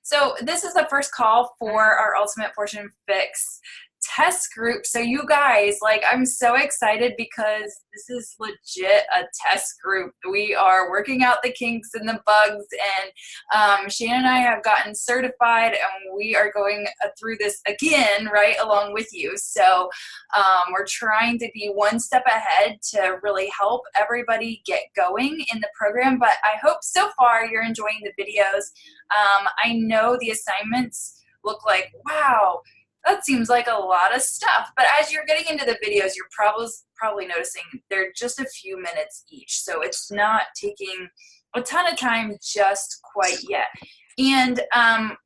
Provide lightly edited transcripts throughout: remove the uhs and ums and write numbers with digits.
So this is the first call for our Ultimate Portion Fix test group. So you guys, like, I'm so excited because this is legit a test group. We are working out the kinks and the bugs, and Shannon and I have gotten certified, and we are going through this again right along with you. So we're trying to be one step ahead to really help everybody get going in the program. But I hope so far you're enjoying the videos. I know the assignments look like, wow, that seems like a lot of stuff. But as you're getting into the videos, you're probably noticing they're just a few minutes each. So it's not taking a ton of time just quite yet. And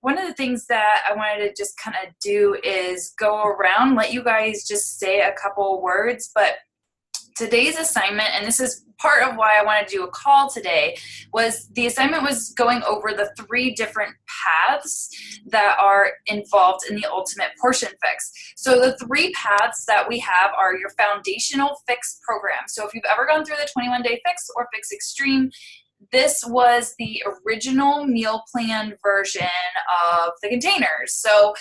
one of the things that I wanted to just kind of do is go around, let you guys just say a couple words. But today's assignment, and this is part of why I wanted to do a call today, was the assignment was going over the 3 different paths that are involved in the Ultimate Portion Fix. So the 3 paths that we have are your foundational fix program. So if you've ever gone through the 21-day fix or fix extreme, this was the original meal plan version of the containers. So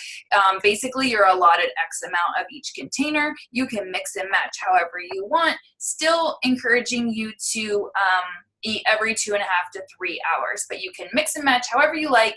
basically you're allotted X amount of each container. You can mix and match however you want, still encouraging you to eat every 2.5 to 3 hours, but you can mix and match however you like,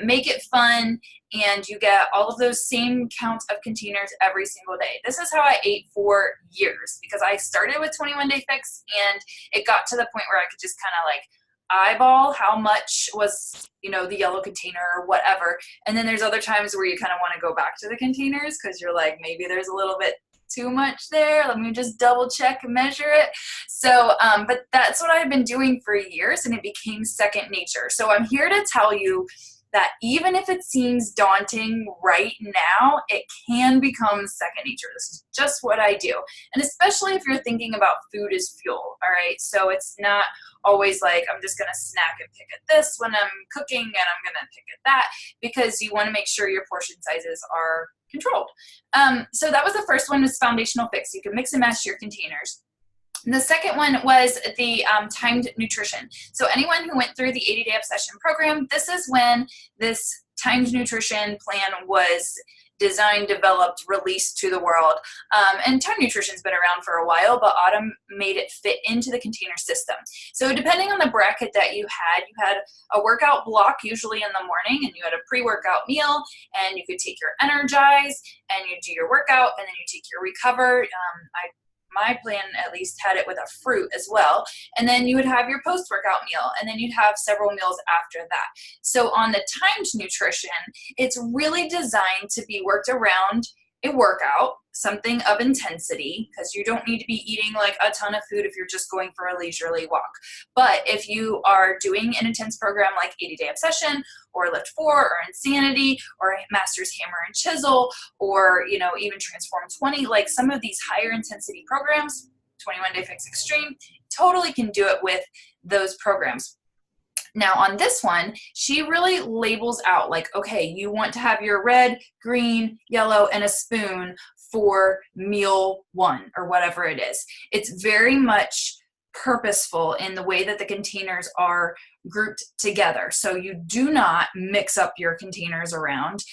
make it fun, and you get all of those same counts of containers every single day. This is how I ate for years, because I started with 21-day fix, and it got to the point where I could just kind of like eyeball how much was, you know, the yellow container or whatever. And then there's other times where you kind of want to go back to the containers because you're like, maybe there's a little bit too much there. Let me just double check and measure it. So, but that's what I've been doing for years, and it became second nature. So I'm here to tell you that even if it seems daunting right now, it can become second nature. This is just what I do. And especially if you're thinking about food as fuel, all right? So it's not always like, I'm just gonna snack and pick at this when I'm cooking, and I'm gonna pick at that, because you wanna make sure your portion sizes are controlled. So that was the first one, was foundational fix. You can mix and match your containers. And the second one was the timed nutrition. So anyone who went through the 80-day obsession program, this is when this timed nutrition plan was designed, developed, released to the world. And timed nutrition's been around for a while, but Autumn made it fit into the container system. So depending on the bracket that you had a workout block usually in the morning, and you had a pre-workout meal, and you could take your Energize, and you do your workout, and then you take your Recover. My plan at least had it with a fruit as well. And then you would have your post-workout meal, and then you'd have several meals after that. So on the timed nutrition, it's really designed to be worked around a workout, something of intensity, because you don't need to be eating like a ton of food if you're just going for a leisurely walk. But if you are doing an intense program like 80-day obsession, or Lift 4, or Insanity, or Master's Hammer and Chisel, or, you know, even Transform 20, like some of these higher intensity programs, 21-day fix extreme, totally can do it with those programs. Now on this one, she really labels out like, okay, you want to have your red, green, yellow, and a spoon for meal 1 or whatever it is. It's very much purposeful in the way that the containers are grouped together. So you do not mix up your containers around.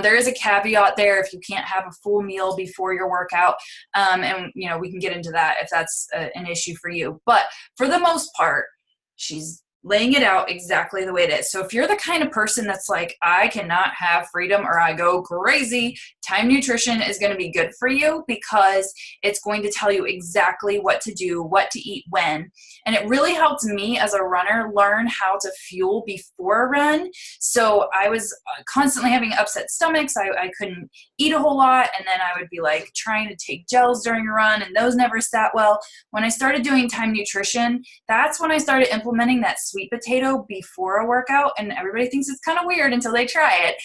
There is a caveat there if you can't have a full meal before your workout. And you know, we can get into that if that's an issue for you. But for the most part, she's laying it out exactly the way it is. So if you're the kind of person that's like, I cannot have freedom or I go crazy, Time Nutrition is going to be good for you, because it's going to tell you exactly what to do, what to eat when. And it really helped me as a runner learn how to fuel before a run. So I was constantly having upset stomachs. I couldn't eat a whole lot. And then I would be like trying to take gels during a run, and those never sat well. When I started doing Time Nutrition, that's when I started implementing that sweet potato before a workout, and everybody thinks it's kind of weird until they try it.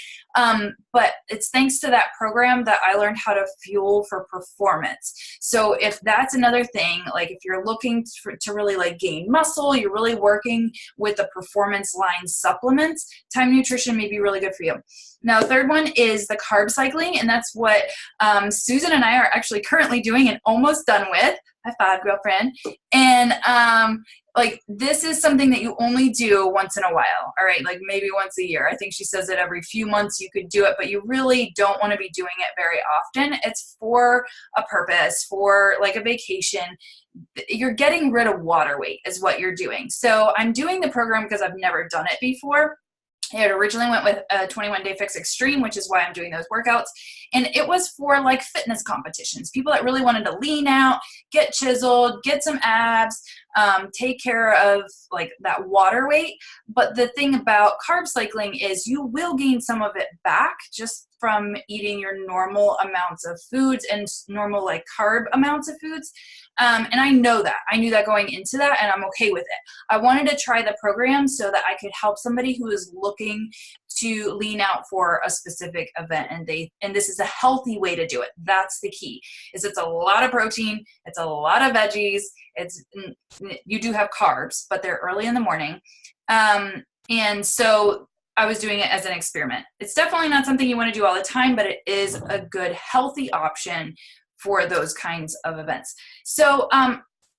But it's thanks to that program that I learned how to fuel for performance. So if that's another thing, like if you're looking to really like gain muscle, you're really working with the performance line supplements, Time Nutrition may be really good for you. Now, the third one is the carb cycling, and that's what Susan and I are actually currently doing and almost done with. High five, girlfriend. And like, this is something that you only do once in a while, all right? Like maybe once a year. I think she says that every few months you could do it, but you really don't want to be doing it very often. It's for a purpose, for like a vacation. You're getting rid of water weight is what you're doing. So I'm doing the program because I've never done it before. It originally went with a 21-day fix extreme, which is why I'm doing those workouts. And it was for like fitness competitions, people that really wanted to lean out, get chiseled, get some abs, take care of like that water weight. But the thing about carb cycling is you will gain some of it back just from eating your normal amounts of foods and normal like carb amounts of foods. And I know that. I knew that going into that, and I'm okay with it. I wanted to try the program so that I could help somebody who is looking to lean out for a specific event, and this is a healthy way to do it. That's the key. Is it's a lot of protein, it's a lot of veggies, you do have carbs, but they're early in the morning. And so I was doing it as an experiment. It's definitely not something you want to do all the time, but it is a good healthy option for those kinds of events. So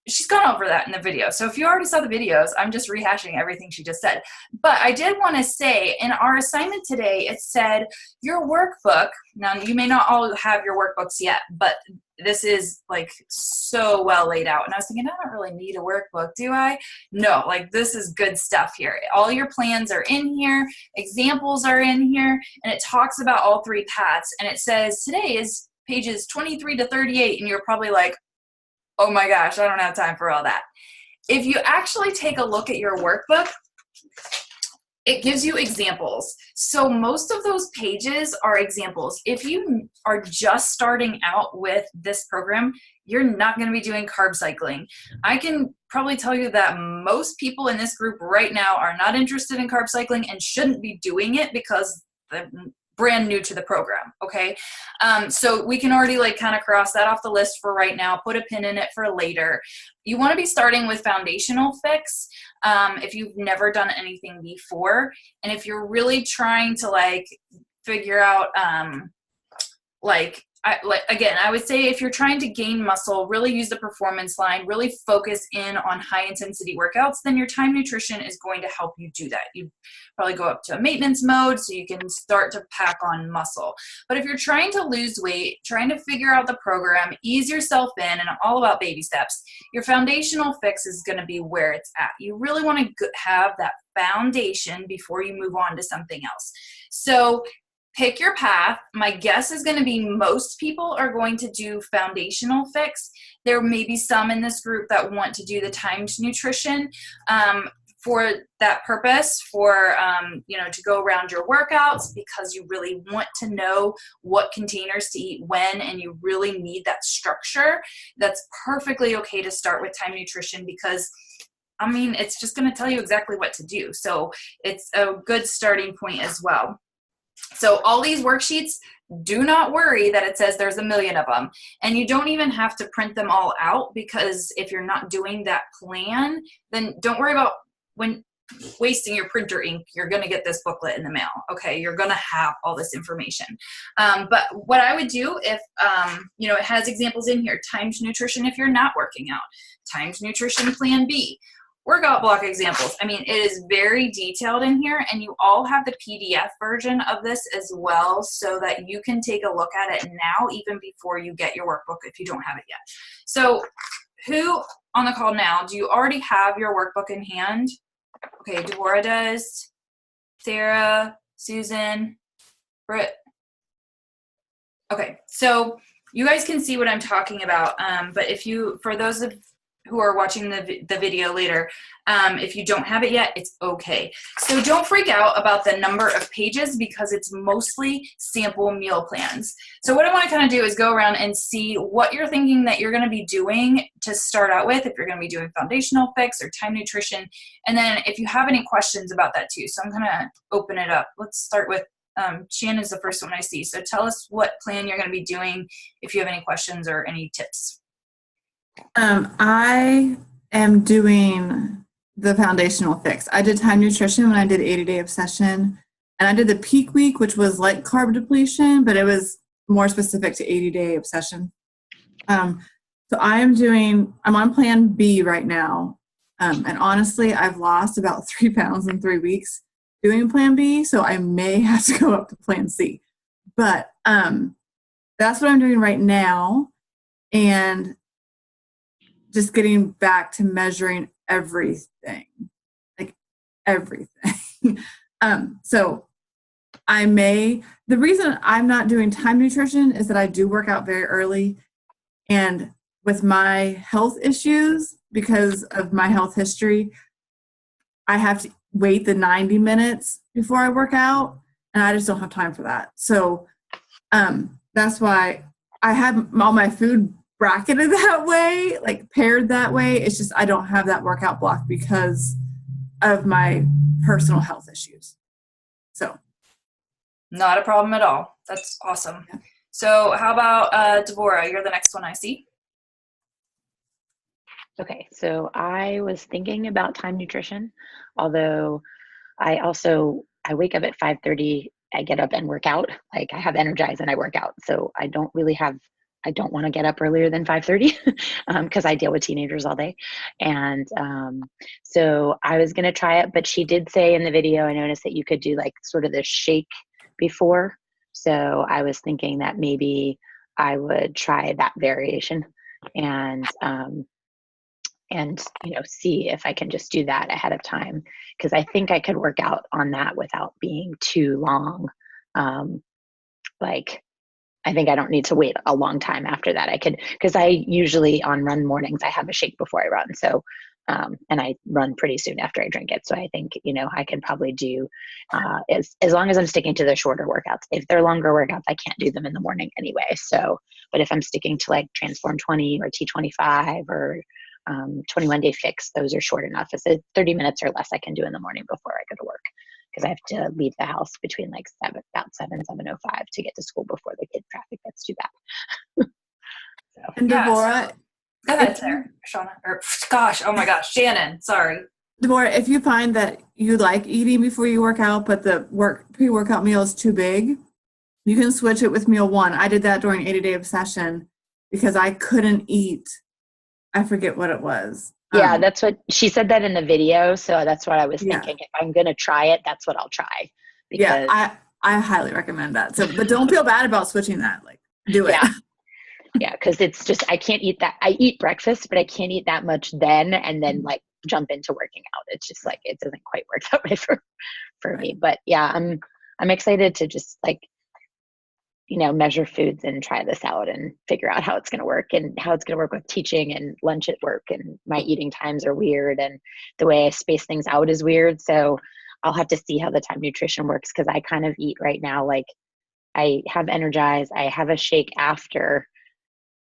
she's gone over that in the video. So if you already saw the videos, I'm just rehashing everything she just said. But I did want to say in our assignment today, it said your workbook. Now you may not all have your workbooks yet, but this is like so well laid out. And I was thinking, I don't really need a workbook, do I? No, like this is good stuff here. All your plans are in here, examples are in here, and it talks about all three paths. And it says today is pages 23 to 38, and you're probably like, oh my gosh, I don't have time for all that. If you actually take a look at your workbook, it gives you examples. So most of those pages are examples. If you are just starting out with this program, you're not going to be doing carb cycling. I can probably tell you that most people in this group right now are not interested in carb cycling and shouldn't be doing it because they're brand new to the program, okay? So we can already like kind of cross that off the list for right now, put a pin in it for later. You want to be starting with foundational fix if you've never done anything before. And if you're really trying to like figure out I would say if you're trying to gain muscle, really use the performance line, really focus in on high intensity workouts, then your time nutrition is going to help you do that. You probably go up to maintenance mode so you can start to pack on muscle. But if you're trying to lose weight, trying to figure out the program, ease yourself in, and all about baby steps, your foundational fix is going to be where it's at. You really want to have that foundation before you move on to something else. So pick your path. My guess is going to be most people are going to do foundational fix. There may be some in this group that want to do the timed nutrition for that purpose, for to go around your workouts because you really want to know what containers to eat when, and you really need that structure. That's perfectly okay to start with time nutrition because it's just going to tell you exactly what to do. So it's a good starting point as well. So all these worksheets, do not worry that it says there's a million of them. And you don't even have to print them all out because if you're not doing that plan, then don't worry about when wasting your printer ink. You're going to get this booklet in the mail. Okay. You're going to have all this information. But what I would do if, it has examples in here, timed nutrition if you're not working out, timed nutrition plan B, workout block examples. It is very detailed in here, and you all have the PDF version of this as well so that you can take a look at it now, even before you get your workbook if you don't have it yet. So who on the call now, do you already have your workbook in hand? Okay, Deborah does, Sarah, Susan, Britt. Okay, so you guys can see what I'm talking about, but for those of who are watching the video later, if you don't have it yet, it's okay. So don't freak out about the number of pages because it's mostly sample meal plans. So what I want to kind of do is go around and see what you're thinking that you're going to be doing to start out with, if you're going to be doing foundational fix or time nutrition, and then if you have any questions about that too. So I'm going to open it up. Let's start with Shannon's the first one I see. So tell us what plan you're going to be doing if you have any questions or any tips. I am doing the foundational fix. I did time nutrition when I did 80-day obsession, and I did the peak week, which was like carb depletion, but it was more specific to 80-day obsession. So I'm on plan B right now. And honestly, I've lost about 3 pounds in 3 weeks doing Plan B, so I may have to go up to Plan C. But that's what I'm doing right now, and just getting back to measuring everything, like everything. So the reason I'm not doing time nutrition is that I do work out very early, and with my health issues, because of my health history, I have to wait the 90 minutes before I work out, and I just don't have time for that. So that's why I have all my food bracketed that way, like paired that way. It's just I don't have that workout block because of my personal health issues. So not a problem at all. That's awesome. Yeah. So how about Deborah? You're the next one I see. Okay, so I was thinking about time nutrition, although I wake up at 5:30. I get up and work out. Like I have Energize and I work out. So I don't want to get up earlier than 5:30 because I deal with teenagers all day. And so I was going to try it, but she did say in the video, I noticed that you could do like sort of the shake before. So I was thinking that maybe I would try that variation and see if I can just do that ahead of time, because I think I could work out on that without being too long. I think I don't need to wait a long time after that. I could, because I usually on run mornings, I have a shake before I run. So, and I run pretty soon after I drink it. So I think, I can probably do, as long as I'm sticking to the shorter workouts. If they're longer workouts, I can't do them in the morning anyway. So, but if I'm sticking to like Transform 20 or T25 or 21 Day Fix, those are short enough. It's 30 minutes or less I can do in the morning before I go to work, because I have to leave the house between like 7:05 to get to school before the kid traffic gets too bad. So. And Deborah, go ahead, Sarah, Shauna, or gosh, oh my gosh, Shannon, sorry. Deborah, if you find that you like eating before you work out, but the pre-workout meal is too big, you can switch it with meal one. I did that during 80-day obsession because I couldn't eat. I forget what it was. Yeah, that's what she said that in the video. So that's what I was thinking. If I'm going to try it, that's what I'll try. Because I highly recommend that. So, but don't feel bad about switching that. Like, do it. Yeah, because it's just, I can't eat that. I eat breakfast, but I can't eat that much then and then like jump into working out. It's just like, it doesn't quite work that way for me. But yeah, I'm excited to just like, measure foods and try this out and figure out how it's going to work and how it's going to work with teaching and lunch at work. And my eating times are weird and the way I space things out is weird. So I'll have to see how the time nutrition works, because I kind of eat right now. Like I have Energize, I have a shake after.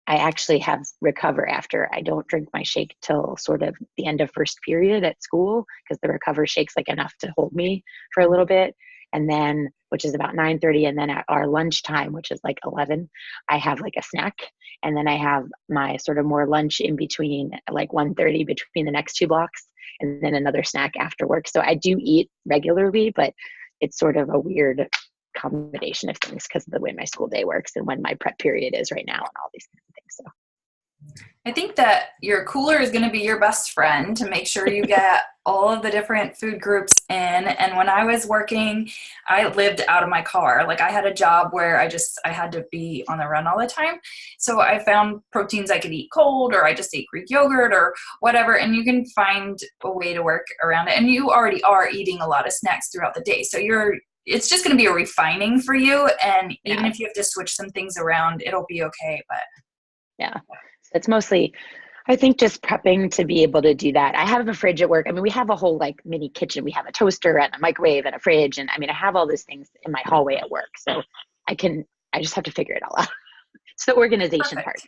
I actually have Recover after. I don't drink my shake till sort of the end of first period at school, because the Recover shake's like enough to hold me for a little bit. And then, which is about 9:30, and then at our lunchtime, which is like 11, I have like a snack. And then I have my sort of more lunch in between, like 1:30 between the next two blocks, and then another snack after work. So I do eat regularly, but it's sort of a weird combination of things because of the way my school day works and when my prep period is right now and all these kinds of things. So I think that your cooler is going to be your best friend to make sure you get all of the different food groups in. And when I was working, I lived out of my car. Like I had a job where I had to be on the run all the time. So I found proteins I could eat cold, or I just ate Greek yogurt or whatever. And you can find a way to work around it. And you already are eating a lot of snacks throughout the day. So it's just going to be a refining for you. And even if you have to switch some things around, it'll be okay. But yeah. It's mostly, I think, just prepping to be able to do that. I have a fridge at work. I mean, we have a whole like mini kitchen. We have a toaster and a microwave and a fridge. And I mean, I have all those things in my hallway at work. So I just have to figure it all out. It's the organization part.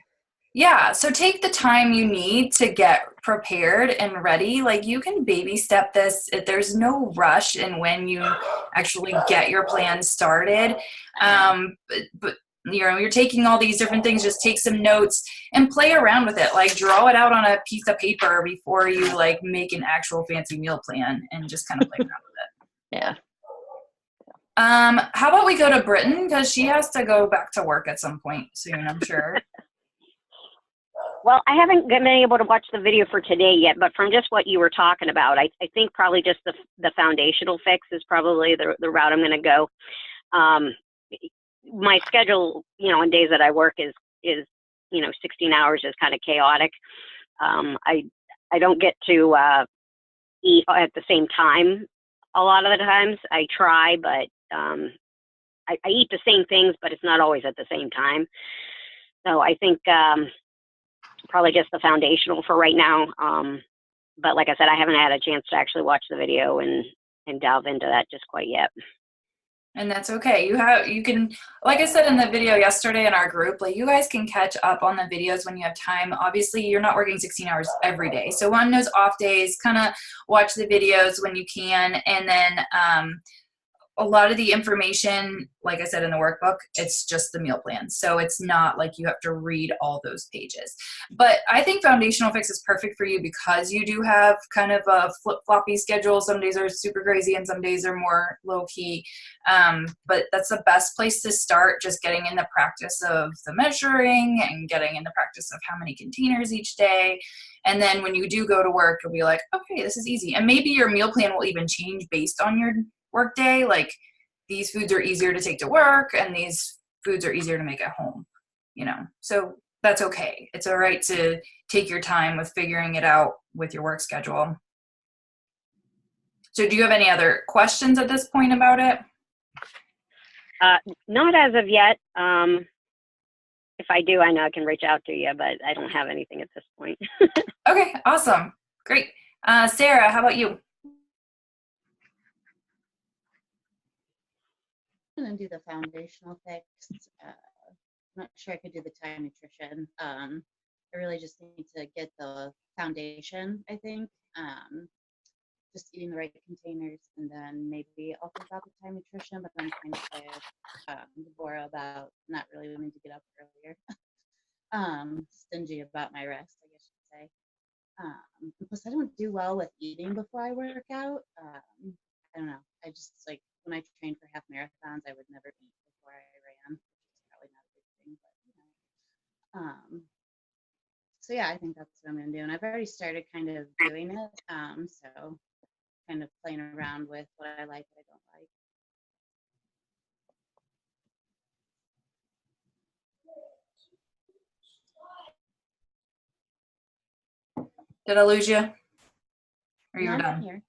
Yeah. So take the time you need to get prepared and ready. Like you can baby step this. There's no rush in when you actually get your plan started. But you're taking all these different things, just take some notes and play around with it. Like draw it out on a piece of paper before you like make an actual fancy meal plan and just kind of play around with it. Yeah. How about we go to Britton, because she has to go back to work at some point soon, I'm sure. Well, I haven't been able to watch the video for today yet, but from just what you were talking about, I think probably just the foundational fix is probably the route I'm going to go. My schedule, on days that I work is 16 hours is kind of chaotic. I don't get to eat at the same time a lot of the times. I try, but I eat the same things, but it's not always at the same time. So I think probably just the foundational for right now. But like I said, I haven't had a chance to actually watch the video and delve into that just quite yet. And that's okay. You can, like I said in the video yesterday in our group, like you guys can catch up on the videos when you have time. Obviously, you're not working 16 hours every day. So on those off days, kind of watch the videos when you can. And then a lot of the information, like I said in the workbook, it's just the meal plan. So it's not like you have to read all those pages. But I think Foundational Fix is perfect for you because you do have kind of a flip-floppy schedule. Some days are super crazy and some days are more low-key. But that's the best place to start, just getting in the practice of the measuring and getting in the practice of how many containers each day. And then when you do go to work, you'll be like, okay, this is easy. And maybe your meal plan will even change based on your work day. Like these foods are easier to take to work and these foods are easier to make at home, so that's okay. It's all right to take your time with figuring it out with your work schedule. So do you have any other questions at this point about it? Not as of yet. If I do, I know I can reach out to you, but I don't have anything at this point. Okay, awesome. Great. Sarah, how about you? I'm going to do the foundational fix. I'm not sure I could do the time nutrition. I really just need to get the foundation, I think. Just eating the right containers, and then maybe I'll think about the time nutrition, but I'm kind of with Deborah about not really wanting to get up earlier. Stingy about my rest, I guess you'd say. Plus, I don't do well with eating before I work out. I don't know. I just when I trained for half marathons, I would never eat before I ran, which is probably not a good thing, but so yeah, I think that's what I'm gonna do. And I've already started kind of doing it. So kind of playing around with what I like, what I don't like. Did I lose you? Or you were No, done? here.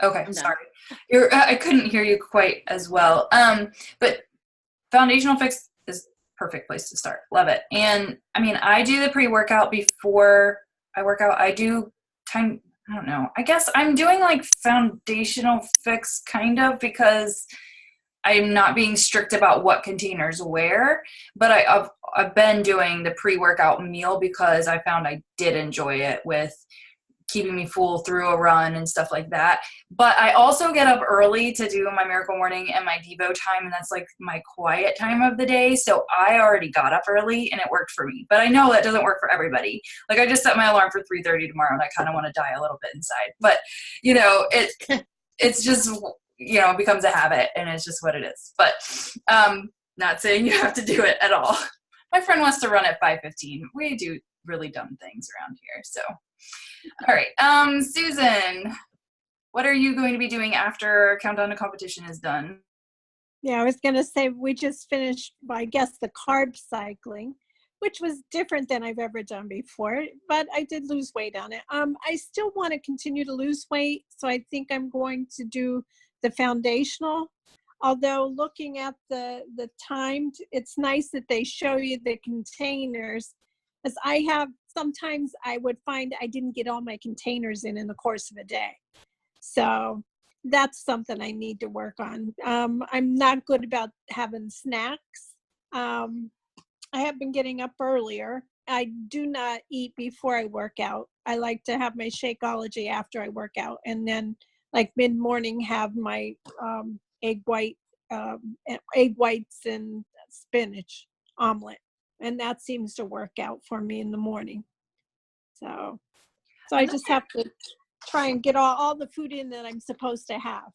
Okay, I'm sorry. I couldn't hear you quite as well. But Foundational Fix is perfect place to start. Love it. And I mean, I do the pre-workout before I work out. I do time, I don't know. I guess I'm doing like Foundational Fix kind of because I'm not being strict about what containers where, but I've been doing the pre-workout meal because I found I did enjoy it with keeping me full through a run and stuff like that. But I also get up early to do my Miracle Morning and my Devo time, and that's like my quiet time of the day. So I already got up early and it worked for me. But I know that doesn't work for everybody. Like I just set my alarm for 3:30 tomorrow and I kind of want to die a little bit inside. But it's just, it becomes a habit and it's just what it is. But not saying you have to do it at all. My friend wants to run at 5:15. We do really dumb things around here. So, all right. Susan, what are you going to be doing after Countdown to Competition is done? Yeah, I was going to say we just finished, I guess, the carb cycling, which was different than I've ever done before, but I did lose weight on it. I still want to continue to lose weight, so I think I'm going to do the foundational. Although looking at the timed, it's nice that they show you the containers, because sometimes I would find I didn't get all my containers in the course of a day. So that's something I need to work on. I'm not good about having snacks. I have been getting up earlier. I do not eat before I work out. I like to have my Shakeology after I work out, and then like mid-morning have my egg whites and spinach omelet, and that seems to work out for me in the morning. So I just have to try and get all the food in that I'm supposed to have.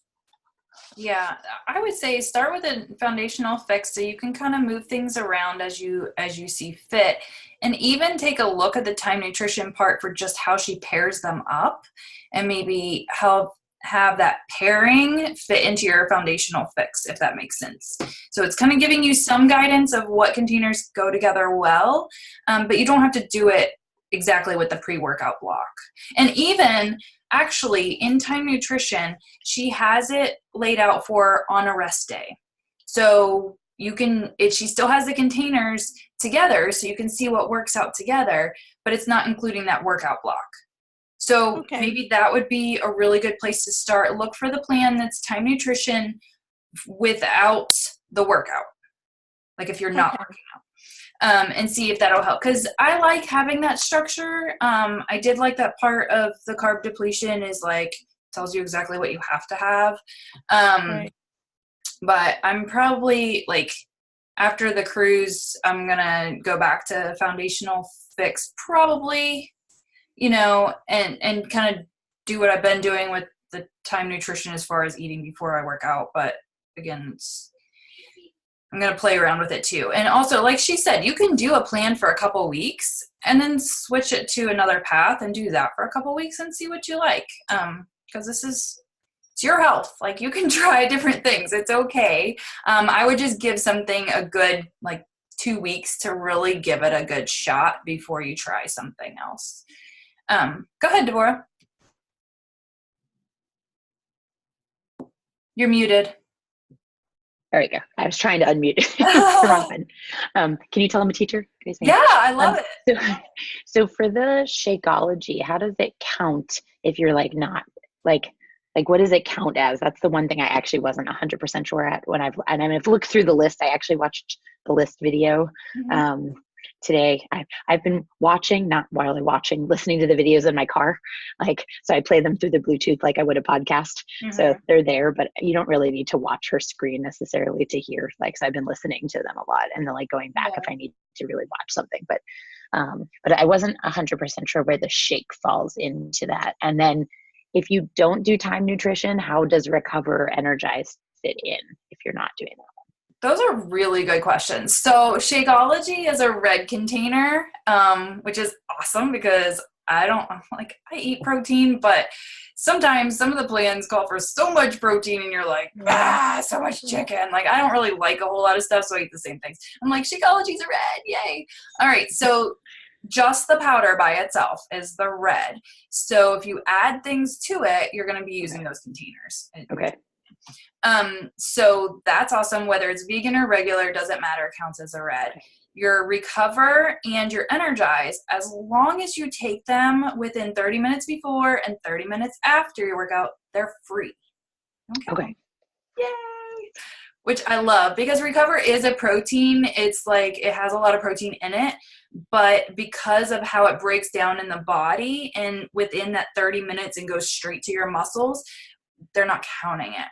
Yeah, I would say start with a foundational fix so you can kind of move things around as you see fit, and even take a look at the time nutrition part for just how she pairs them up, and maybe have that pairing fit into your foundational fix, if that makes sense. So it's kind of giving you some guidance of what containers go together well, but you don't have to do it exactly with the pre-workout block. And even actually in time nutrition, she has it laid out for on a rest day. So you can, she still has the containers together so you can see what works out together, but it's not including that workout block. So Okay. maybe that would be a really good place to start. Look for the plan that's time nutrition without the workout. Like if you're not working out. And see if that'll help. Because I like having that structure. I did like that part of the carb depletion is like tells you exactly what you have to have. Right. But I'm probably like after the cruise, I'm gonna go back to foundational fix probably, and kind of do what I've been doing with the time nutrition as far as eating before I work out. But again, I'm going to play around with it too. And also, like she said, you can do a plan for a couple weeks and then switch it to another path and do that for a couple weeks and see what you like. Because it's your health. Like you can try different things. It's okay. I would just give something a good, 2 weeks to really give it a good shot before you try something else. Go ahead, Deborah. You're muted. There we go. I was trying to unmute the wrong button. Can you tell I'm a teacher? Yeah, I love it. So for the Shakeology, how does it count if you're not what does it count as? That's the one thing I actually wasn't 100% sure at when I've looked through the list. I actually watched the list video today. I've been watching, not while I'm watching, listening to the videos in my car. So I play them through the Bluetooth like I would a podcast. So they're there, but you don't really need to watch her screen necessarily to hear. So I've been listening to them a lot and then going back if I need to really watch something. But I wasn't 100% sure where the shake falls into that. And then if you don't do time nutrition, how does Recover Energize fit in if you're not doing that? Those are really good questions. So Shakeology is a red container, which is awesome because I eat protein, but sometimes some of the plans call for so much protein and you're like, so much chicken. I don't really like a whole lot of stuff, so I eat the same things. I'm like, Shakeology's red, yay. All right, so just the powder by itself is the red. So if you add things to it, you're going to be using those containers. Okay. So that's awesome. Whether it's vegan or regular, doesn't matter, counts as a red. Your Recover and your Energize, as long as you take them within 30 minutes before and 30 minutes after your workout, they're free. Okay. Yay! Which I love because Recover is a protein. It's it has a lot of protein in it, but because of how it breaks down in the body and within that 30 minutes and goes straight to your muscles, they're not counting it.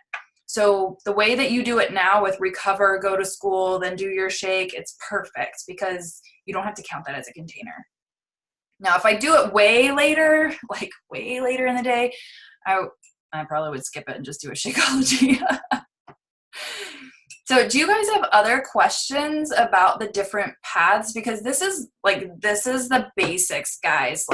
So the way that you do it now with Recover, go to school, then do your shake, it's perfect because you don't have to count that as a container. Now, if I do it way later in the day, I probably would skip it and just do a Shakeology. So do you guys have other questions about the different paths? Because this is the basics, guys.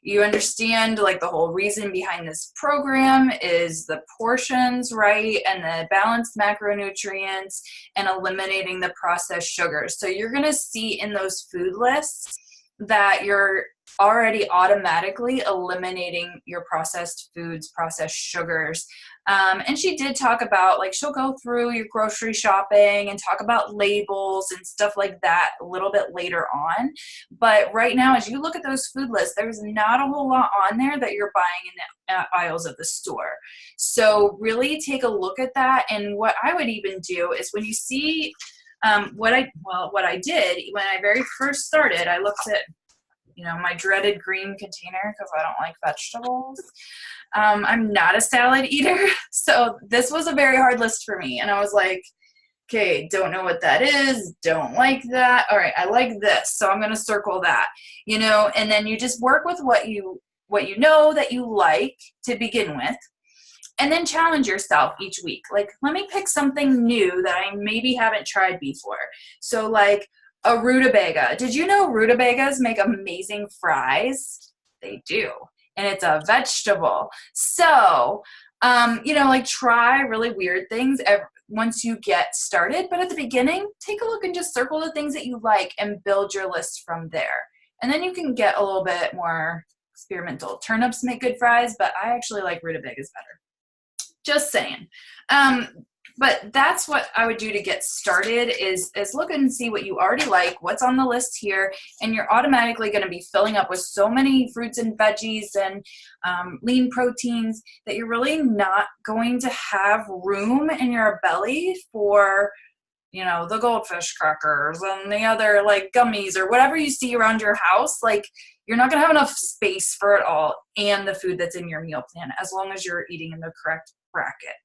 You understand the whole reason behind this program is the portions, right? And the balanced macronutrients and eliminating the processed sugars. So you're going to see in those food lists that you're already automatically eliminating your processed foods, processed sugars. And she did talk about, she'll go through your grocery shopping and talk about labels and stuff like that a little bit later on. But right now, as you look at those food lists, there's not a whole lot on there that you're buying in the aisles of the store. So really take a look at that. And what I would even do is when you see what I did when I very first started, I looked at my dreaded green container because I don't like vegetables. I'm not a salad eater, so this was a very hard list for me. And I was like, okay, don't know what that is, don't like that. All right, I like this, so I'm going to circle that, and then you just work with what you know that you like to begin with. And then challenge yourself each week. Like, let me pick something new that I maybe haven't tried before. So like a rutabaga. Did you know rutabagas make amazing fries? They do. And it's a vegetable. So, like try really weird things once you get started. But at the beginning, take a look and just circle the things that you like and build your list from there. And then you can get a little bit more experimental. Turnips make good fries, but I actually like rutabagas better. Just saying. But that's what I would do to get started is look and see what you already like, what's on the list here, and you're automatically going to be filling up with so many fruits and veggies and lean proteins that you're really not going to have room in your belly for, the goldfish crackers and the other like gummies or whatever you see around your house. Like, you're not going to have enough space for it all and the food that's in your meal plan as long as you're eating in the correct bracket.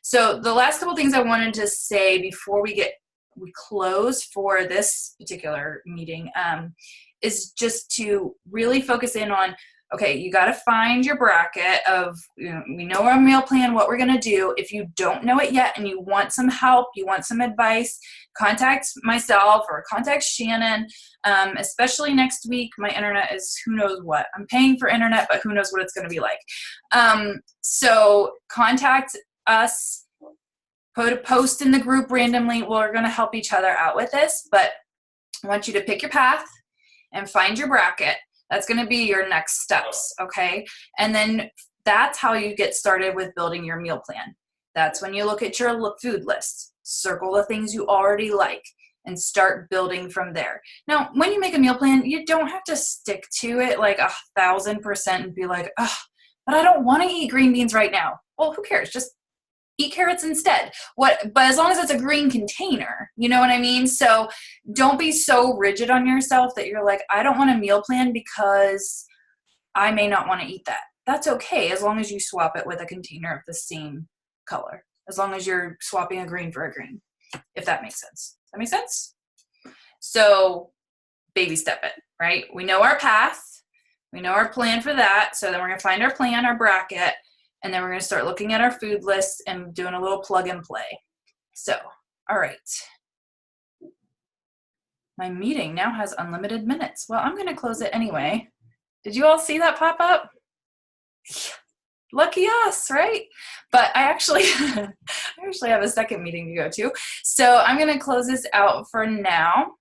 So the last couple things I wanted to say before we close for this particular meeting is just to really focus in on, okay, you got to find your bracket of, we know our meal plan, what we're going to do. If you don't know it yet and you want some help, you want some advice, contact myself or contact Shannon, especially next week. My internet is who knows what. I'm paying for internet, but who knows what it's going to be like. So contact us, put a post in the group randomly. We're going to help each other out with this, but I want you to pick your path and find your bracket. That's going to be your next steps, okay? And then that's how you get started with building your meal plan. That's when you look at your food list, circle the things you already like, and start building from there. Now, when you make a meal plan, you don't have to stick to it like 1,000% and be like, oh, but I don't want to eat green beans right now. Well, who cares? Just eat carrots instead. But as long as it's a green container, you know what I mean? So don't be so rigid on yourself that you're like, I don't want a meal plan because I may not want to eat that. That's okay, as long as you swap it with a container of the same color. As long as you're swapping a green for a green, if that makes sense. Does that make sense? So baby step it, right? We know our path. We know our plan for that. So then we're going to find our plan, our bracket, and then we're going to start looking at our food list and doing a little plug and play. So, all right. My meeting now has unlimited minutes. Well, I'm going to close it anyway. Did you all see that pop up? Lucky us, right? But I actually have a second meeting to go to. So I'm going to close this out for now.